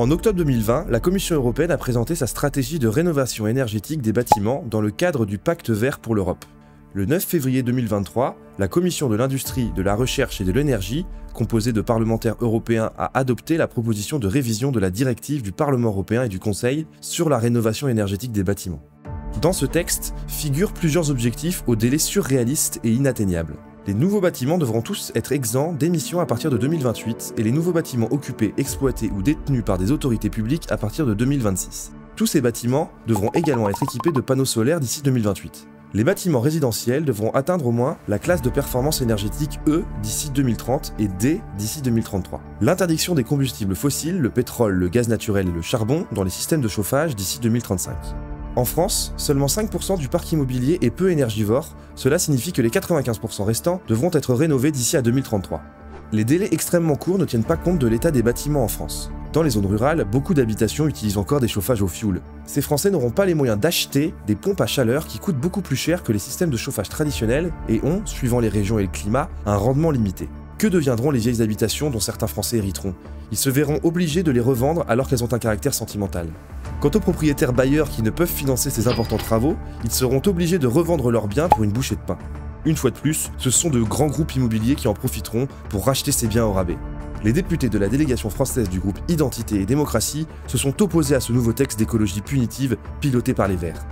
En octobre 2020, la Commission européenne a présenté sa stratégie de rénovation énergétique des bâtiments dans le cadre du Pacte vert pour l'Europe. Le 9 février 2023, la Commission de l'Industrie, de la Recherche et de l'Énergie, composée de parlementaires européens, a adopté la proposition de révision de la directive du Parlement européen et du Conseil sur la rénovation énergétique des bâtiments. Dans ce texte figurent plusieurs objectifs aux délais surréalistes et inatteignables. Les nouveaux bâtiments devront tous être exempts d'émissions à partir de 2028 et les nouveaux bâtiments occupés, exploités ou détenus par des autorités publiques à partir de 2026. Tous ces bâtiments devront également être équipés de panneaux solaires d'ici 2028. Les bâtiments résidentiels devront atteindre au moins la classe de performance énergétique E d'ici 2030 et D d'ici 2033. L'interdiction des combustibles fossiles, le pétrole, le gaz naturel et le charbon dans les systèmes de chauffage d'ici 2035. En France, seulement 5% du parc immobilier est peu énergivore, cela signifie que les 95% restants devront être rénovés d'ici à 2033. Les délais extrêmement courts ne tiennent pas compte de l'état des bâtiments en France. Dans les zones rurales, beaucoup d'habitations utilisent encore des chauffages au fioul. Ces Français n'auront pas les moyens d'acheter des pompes à chaleur qui coûtent beaucoup plus cher que les systèmes de chauffage traditionnels et ont, suivant les régions et le climat, un rendement limité. Que deviendront les vieilles habitations dont certains Français hériteront? Ils se verront obligés de les revendre alors qu'elles ont un caractère sentimental. Quant aux propriétaires bailleurs qui ne peuvent financer ces importants travaux, ils seront obligés de revendre leurs biens pour une bouchée de pain. Une fois de plus, ce sont de grands groupes immobiliers qui en profiteront pour racheter ces biens au rabais. Les députés de la délégation française du groupe Identité et Démocratie se sont opposés à ce nouveau texte d'écologie punitive piloté par les Verts.